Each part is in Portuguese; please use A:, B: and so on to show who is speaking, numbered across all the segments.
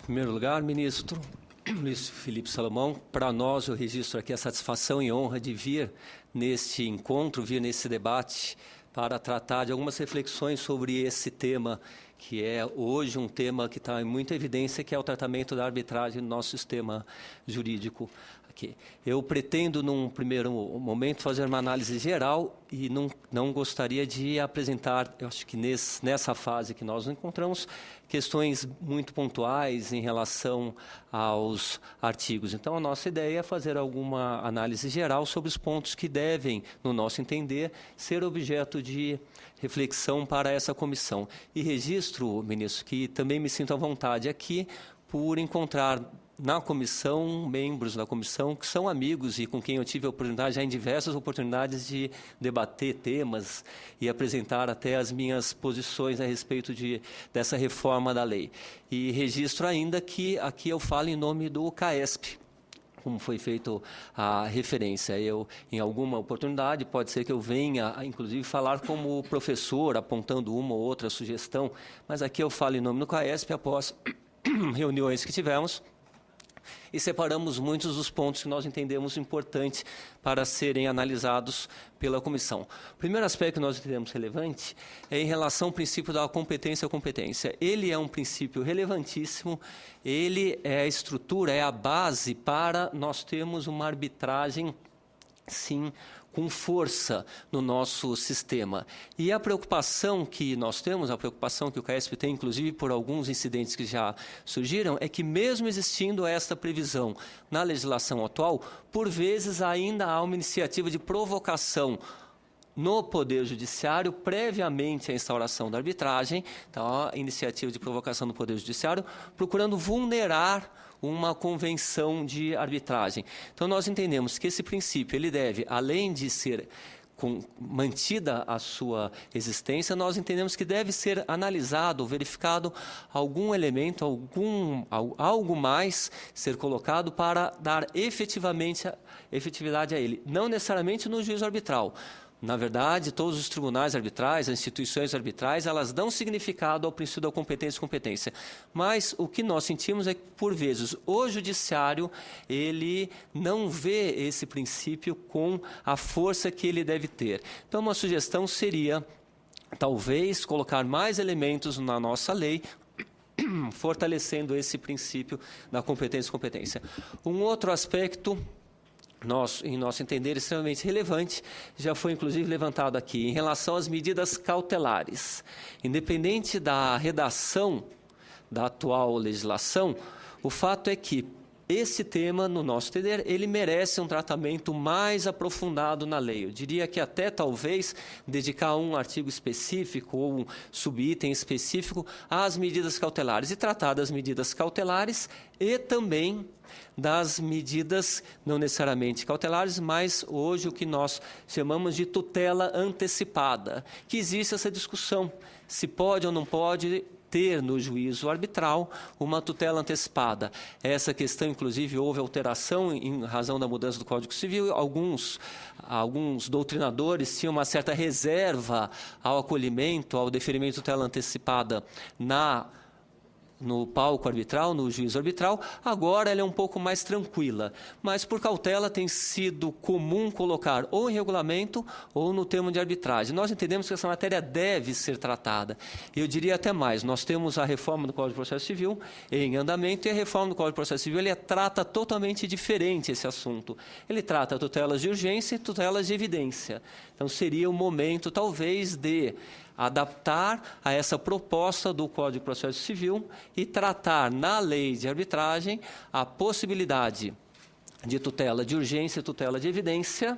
A: Em primeiro lugar, ministro Luiz Felipe Salomão, para nós eu registro aqui a satisfação e honra de vir neste encontro, vir nesse debate para tratar de algumas reflexões sobre esse tema, que é hoje um tema que está em muita evidência, que é o tratamento da arbitragem no nosso sistema jurídico aqui. Eu pretendo, num primeiro momento, fazer uma análise geral e não gostaria de apresentar, eu acho que nessa fase que nós nos encontramos, questões muito pontuais em relação aos artigos. Então, a nossa ideia é fazer alguma análise geral sobre os pontos que devem, no nosso entender, ser objeto de reflexão para essa comissão. E registro, ministro, que também me sinto à vontade aqui por encontrar na comissão, membros da comissão que são amigos e com quem eu tive a oportunidade, já em diversas oportunidades, de debater temas e apresentar até as minhas posições a respeito dessa reforma da lei. E registro ainda que aqui eu falo em nome do CAESP, como foi feita a referência. Eu, em alguma oportunidade, pode ser que eu venha, inclusive, falar como professor, apontando uma ou outra sugestão, mas aqui eu falo em nome do CAESP após reuniões que tivemos, e separamos muitos dos pontos que nós entendemos importantes para serem analisados pela comissão. O primeiro aspecto que nós entendemos relevante é em relação ao princípio da competência à competência. Ele é um princípio relevantíssimo, ele é a estrutura, é a base para nós termos uma arbitragem, sim, com força no nosso sistema. E a preocupação que nós temos, a preocupação que o CAESP tem, inclusive por alguns incidentes que já surgiram, é que mesmo existindo esta previsão na legislação atual, por vezes ainda há uma iniciativa de provocação no Poder Judiciário, previamente à instauração da arbitragem, então, a iniciativa de provocação do Poder Judiciário, procurando vulnerar uma convenção de arbitragem. Então, nós entendemos que esse princípio, ele deve, além de ser mantida a sua existência, nós entendemos que deve ser analisado, verificado algum elemento, algo mais ser colocado para dar efetividade a ele, não necessariamente no juízo arbitral. Na verdade, todos os tribunais arbitrais, as instituições arbitrais, elas dão significado ao princípio da competência e competência. Mas o que nós sentimos é que, por vezes, o judiciário, ele não vê esse princípio com a força que ele deve ter. Então, uma sugestão seria, talvez, colocar mais elementos na nossa lei, fortalecendo esse princípio da competência e competência. Um outro aspecto, em nosso entender, extremamente relevante, já foi inclusive levantado aqui, em relação às medidas cautelares. Independente da redação da atual legislação, o fato é que esse tema, no nosso entender, ele merece um tratamento mais aprofundado na lei. Eu diria que até, talvez, dedicar um artigo específico ou um subitem específico às medidas cautelares e tratar das medidas cautelares e também das medidas, não necessariamente cautelares, mas hoje o que nós chamamos de tutela antecipada, que existe essa discussão, se pode ou não pode ter no juízo arbitral uma tutela antecipada. Essa questão, inclusive, houve alteração em razão da mudança do Código Civil. Alguns doutrinadores tinham uma certa reserva ao acolhimento, ao deferimento de tutela antecipada no palco arbitral, no juízo arbitral. Agora ela é um pouco mais tranquila, mas por cautela tem sido comum colocar ou em regulamento ou no termo de arbitragem. Nós entendemos que essa matéria deve ser tratada. Eu diria até mais, nós temos a reforma do Código de Processo Civil em andamento, e a reforma do Código de Processo Civil ele trata totalmente diferente esse assunto. Ele trata tutelas de urgência e tutelas de evidência. Então seria o momento, talvez, de adaptar a essa proposta do Código de Processo Civil e tratar na lei de arbitragem a possibilidade de tutela de urgência e tutela de evidência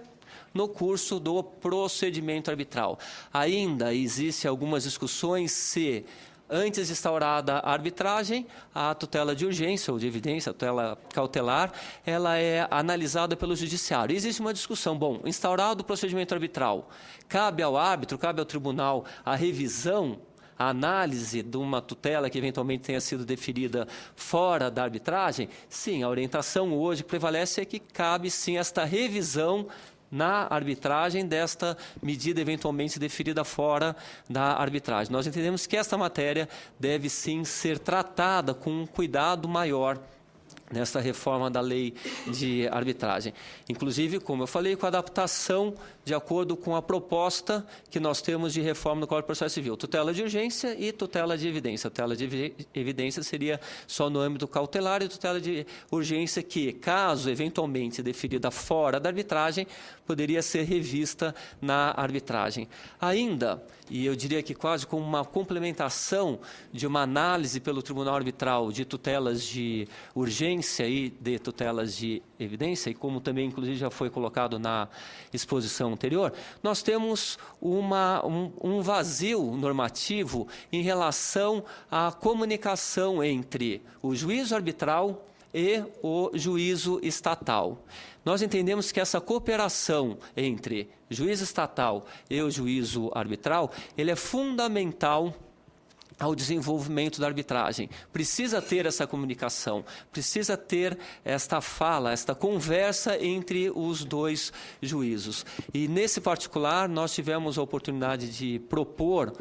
A: no curso do procedimento arbitral. Ainda existem algumas discussões se, antes de instaurada a arbitragem, a tutela de urgência ou de evidência, a tutela cautelar, ela é analisada pelo judiciário. Existe uma discussão, instaurado o procedimento arbitral, cabe ao árbitro, cabe ao tribunal a revisão, a análise de uma tutela que eventualmente tenha sido deferida fora da arbitragem? Sim, a orientação hoje que prevalece é que cabe sim esta revisão na arbitragem desta medida eventualmente deferida fora da arbitragem. Nós entendemos que esta matéria deve sim ser tratada com um cuidado maior nesta reforma da lei de arbitragem. Inclusive, como eu falei, com a adaptação de acordo com a proposta que nós temos de reforma no Código de Processo Civil. Tutela de urgência e tutela de evidência. Tutela de evidência seria só no âmbito cautelar e tutela de urgência que, caso eventualmente deferida fora da arbitragem, poderia ser revista na arbitragem. Ainda, e eu diria que quase como uma complementação de uma análise pelo Tribunal Arbitral de tutelas de urgência e de tutelas de evidência, e como também, inclusive, já foi colocado na exposição anterior, nós temos um vazio normativo em relação à comunicação entre o juízo arbitral e o juízo estatal. Nós entendemos que essa cooperação entre juízo estatal e o juízo arbitral, ele é fundamental ao desenvolvimento da arbitragem. Precisa ter essa comunicação, precisa ter esta fala, esta conversa entre os dois juízos. E, nesse particular, nós tivemos a oportunidade de propor,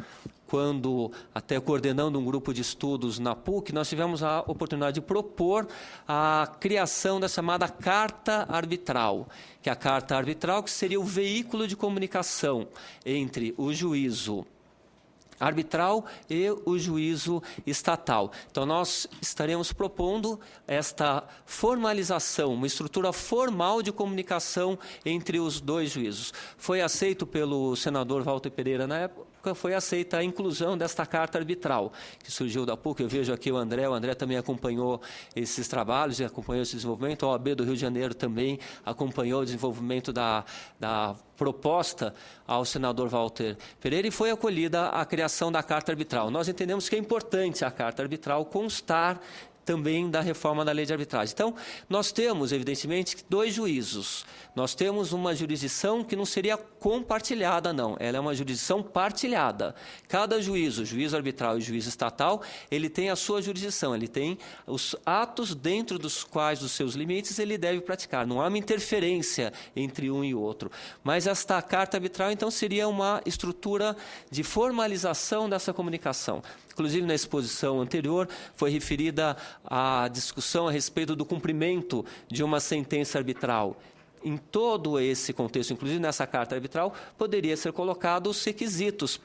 A: quando, até coordenando um grupo de estudos na PUC, nós tivemos a oportunidade de propor a criação da chamada Carta Arbitral, que é a Carta Arbitral que seria o veículo de comunicação entre o juízo arbitral e o juízo estatal. Então, nós estaremos propondo esta formalização, uma estrutura formal de comunicação entre os dois juízos. Foi aceito pelo senador Walter Pereira na época, foi aceita a inclusão desta carta arbitral, que surgiu da PUC. Eu vejo aqui o André também acompanhou esses trabalhos e acompanhou esse desenvolvimento. A OAB do Rio de Janeiro também acompanhou o desenvolvimento da proposta ao senador Walter Pereira e foi acolhida a criação da carta arbitral. Nós entendemos que é importante a carta arbitral constar também da reforma da lei de arbitragem. Então, nós temos, evidentemente, dois juízos. Nós temos uma jurisdição que não seria compartilhada, não. Ela é uma jurisdição partilhada. Cada juízo, juízo arbitral e juízo estatal, ele tem a sua jurisdição, ele tem os atos dentro dos quais, dos seus limites, ele deve praticar. Não há uma interferência entre um e o outro. Mas esta carta arbitral, então, seria uma estrutura de formalização dessa comunicação. Inclusive, na exposição anterior, foi referida a discussão a respeito do cumprimento de uma sentença arbitral. Em todo esse contexto, inclusive nessa carta arbitral, poderia ser colocado os requisitos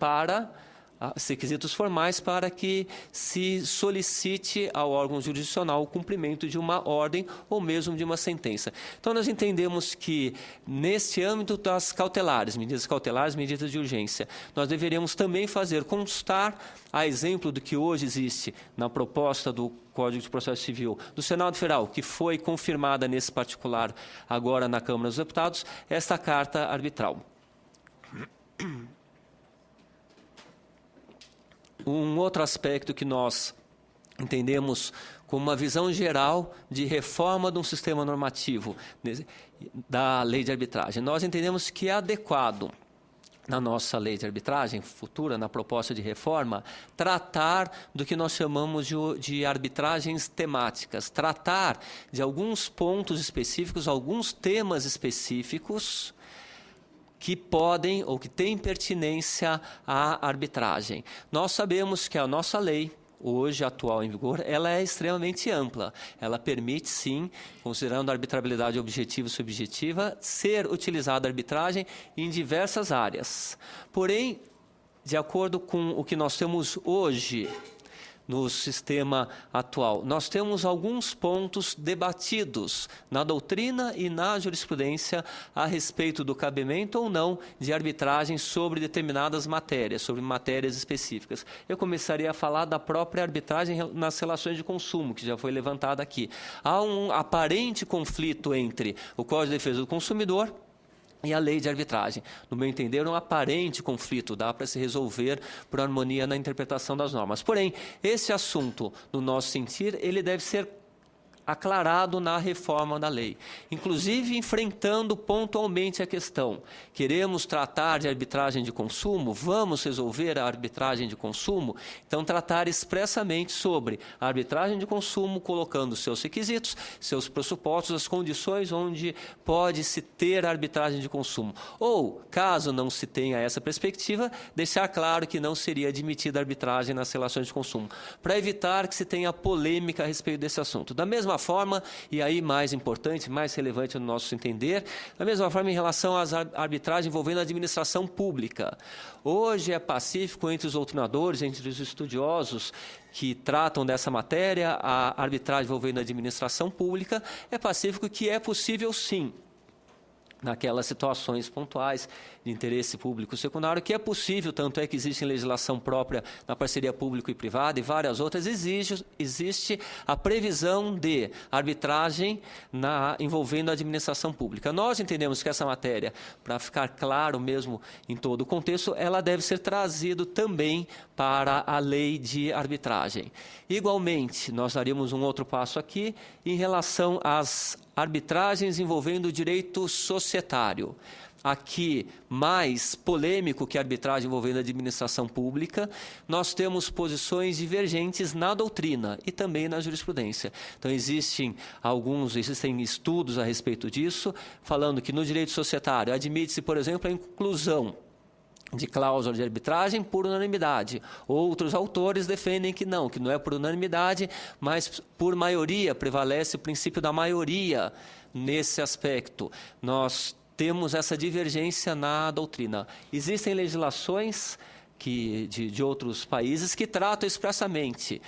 A: formais para que se solicite ao órgão jurisdicional o cumprimento de uma ordem ou mesmo de uma sentença. Então, nós entendemos que, neste âmbito das cautelares, medidas de urgência, nós deveríamos também fazer constar, a exemplo do que hoje existe na proposta do Código de Processo Civil do Senado Federal, que foi confirmada nesse particular agora na Câmara dos Deputados, esta carta arbitral. Um outro aspecto que nós entendemos como uma visão geral de reforma de um sistema normativo da lei de arbitragem. Nós entendemos que é adequado, na nossa lei de arbitragem futura, na proposta de reforma, tratar do que nós chamamos de arbitragens temáticas, tratar de alguns pontos específicos, alguns temas específicos que podem ou que têm pertinência à arbitragem. Nós sabemos que a nossa lei, hoje atual em vigor, ela é extremamente ampla. Ela permite, sim, considerando a arbitrabilidade objetiva e subjetiva, ser utilizada a arbitragem em diversas áreas. Porém, de acordo com o que nós temos hoje no sistema atual, nós temos alguns pontos debatidos na doutrina e na jurisprudência a respeito do cabimento ou não de arbitragem sobre determinadas matérias, sobre matérias específicas. Eu começaria a falar da própria arbitragem nas relações de consumo, que já foi levantada aqui. Há um aparente conflito entre o Código de Defesa do Consumidor e a lei de arbitragem. No meu entender, um aparente conflito, dá para se resolver por harmonia na interpretação das normas. Porém, esse assunto, no nosso sentir, ele deve ser aclarado na reforma da lei, inclusive enfrentando pontualmente a questão. Queremos tratar de arbitragem de consumo? Vamos resolver a arbitragem de consumo? Então, tratar expressamente sobre a arbitragem de consumo, colocando seus requisitos, seus pressupostos, as condições onde pode-se ter a arbitragem de consumo. Ou, caso não se tenha essa perspectiva, deixar claro que não seria admitida a arbitragem nas relações de consumo, para evitar que se tenha polêmica a respeito desse assunto. Da mesma forma, e aí mais importante, mais relevante no nosso entender, da mesma forma em relação às arbitragens envolvendo a administração pública. Hoje é pacífico entre os doutrinadores, entre os estudiosos que tratam dessa matéria, a arbitragem envolvendo a administração pública, é pacífico que é possível sim, naquelas situações pontuais de interesse público secundário, que é possível, tanto é que existe legislação própria na parceria público e privada e várias outras, existe a previsão de arbitragem envolvendo a administração pública. Nós entendemos que essa matéria, para ficar claro mesmo em todo o contexto, ela deve ser trazida também para a lei de arbitragem. Igualmente, nós daríamos um outro passo aqui em relação às arbitragens envolvendo o direito societário. Aqui, mais polêmico que a arbitragem envolvendo a administração pública, nós temos posições divergentes na doutrina e também na jurisprudência. Então, existem estudos a respeito disso, falando que no direito societário admite-se, por exemplo, a inclusão de cláusula de arbitragem por unanimidade. Outros autores defendem que não é por unanimidade, mas por maioria, prevalece o princípio da maioria nesse aspecto. Nós temos essa divergência na doutrina. Existem legislações de outros países que tratam expressamente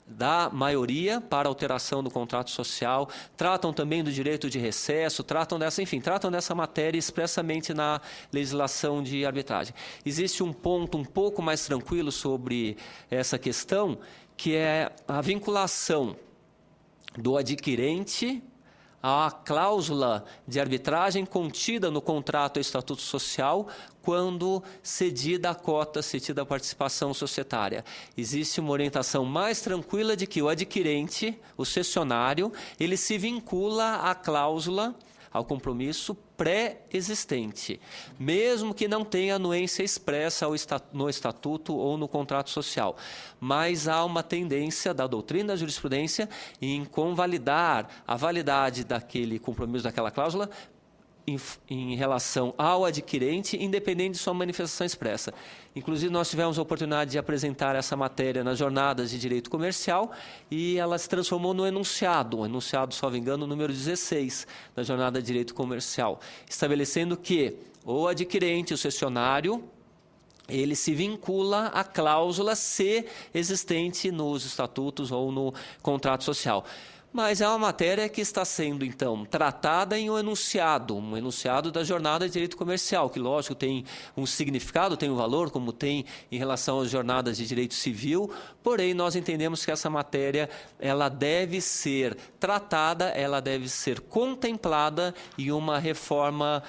A: da maioria para alteração do contrato social, tratam também do direito de recesso, tratam dessa matéria expressamente na legislação de arbitragem. Existe um ponto um pouco mais tranquilo sobre essa questão, que é a vinculação do adquirente à cláusula de arbitragem contida no contrato ou estatuto social quando cedida a cota, cedida a participação societária. Existe uma orientação mais tranquila de que o adquirente, o cessionário, ele se vincula à cláusula, ao compromisso pré-existente, mesmo que não tenha anuência expressa no estatuto ou no contrato social. Mas há uma tendência da doutrina da jurisprudência em convalidar a validade daquele compromisso, daquela cláusula, em relação ao adquirente, independente de sua manifestação expressa. Inclusive, nós tivemos a oportunidade de apresentar essa matéria nas jornadas de direito comercial e ela se transformou no enunciado, salvo engano, número 16 da jornada de direito comercial, estabelecendo que o adquirente, o cessionário, ele se vincula à cláusula se existente nos estatutos ou no contrato social. Mas é uma matéria que está sendo, então, tratada em um enunciado da jornada de direito comercial, que, lógico, tem um significado, tem um valor, como tem em relação às jornadas de direito civil, porém, nós entendemos que essa matéria ela deve ser tratada, ela deve ser contemplada em uma reforma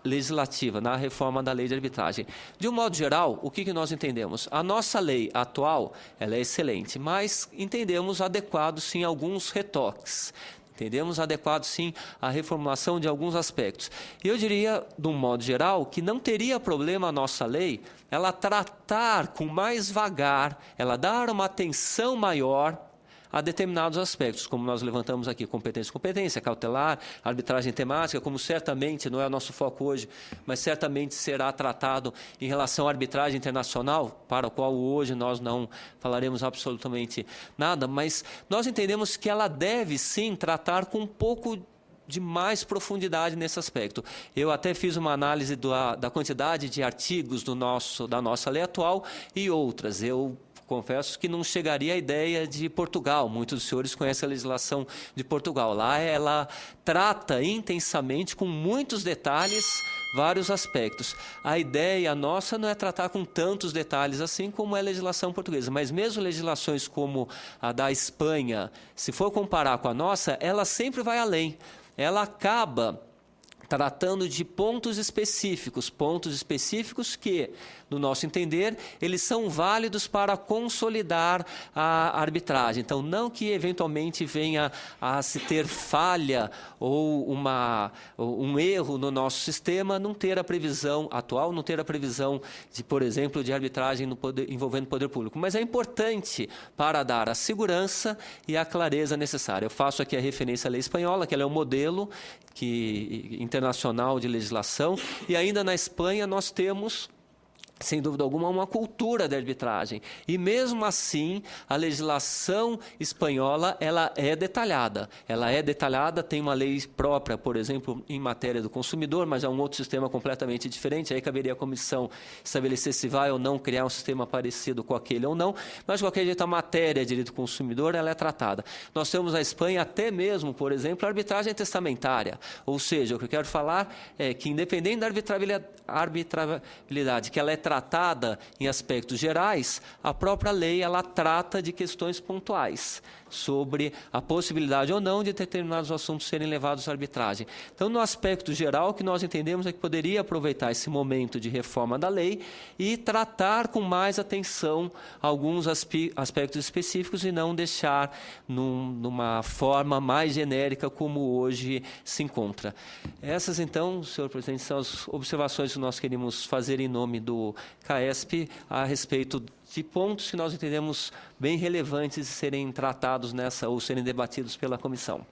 A: legislativa, na reforma da lei de arbitragem. De um modo geral, o que nós entendemos? A nossa lei atual ela é excelente, mas entendemos adequado, sim, alguns retoques. Entendemos adequado, sim, a reformulação de alguns aspectos. Eu diria, de um modo geral, que não teria problema a nossa lei ela tratar com mais vagar, ela dar uma atenção maior a determinados aspectos, como nós levantamos aqui, competência, cautelar, arbitragem temática, como certamente, não é o nosso foco hoje, mas certamente será tratado em relação à arbitragem internacional, para o qual hoje nós não falaremos absolutamente nada, mas nós entendemos que ela deve, sim, tratar com um pouco de mais profundidade nesse aspecto. Eu até fiz uma análise da quantidade de artigos da nossa lei atual e outras. Eu confesso que não chegaria à ideia de Portugal. Muitos dos senhores conhecem a legislação de Portugal. Lá ela trata intensamente, com muitos detalhes, vários aspectos. A ideia nossa não é tratar com tantos detalhes assim como é a legislação portuguesa, mas mesmo legislações como a da Espanha, se for comparar com a nossa, ela sempre vai além. Ela acaba tratando de pontos específicos que, no nosso entender, eles são válidos para consolidar a arbitragem. Então, não que eventualmente venha a se ter falha ou um erro no nosso sistema, não ter a previsão atual, não ter a previsão, por exemplo, de arbitragem envolvendo o poder público. Mas é importante para dar a segurança e a clareza necessária. Eu faço aqui a referência à lei espanhola, que ela é um modelo internacional de legislação, e ainda na Espanha nós temos, sem dúvida alguma, uma cultura de arbitragem. E mesmo assim, a legislação espanhola, ela é detalhada. Ela é detalhada, tem uma lei própria, por exemplo, em matéria do consumidor, mas é um outro sistema completamente diferente. Aí caberia à comissão estabelecer se vai ou não criar um sistema parecido com aquele ou não. Mas, de qualquer jeito, a matéria de direito do consumidor, ela é tratada. Nós temos na Espanha até mesmo, por exemplo, a arbitragem testamentária. Ou seja, o que eu quero falar é que, independente da arbitrabilidade, que ela é tratada em aspectos gerais, a própria lei ela trata de questões pontuais sobre a possibilidade ou não de determinados assuntos serem levados à arbitragem. Então, no aspecto geral, o que nós entendemos é que poderia aproveitar esse momento de reforma da lei e tratar com mais atenção alguns aspectos específicos e não deixar numa forma mais genérica como hoje se encontra. Essas, então, senhor presidente, são as observações que nós queríamos fazer em nome do CAESP a respeito de pontos que nós entendemos bem relevantes de serem tratados ou serem debatidos pela comissão.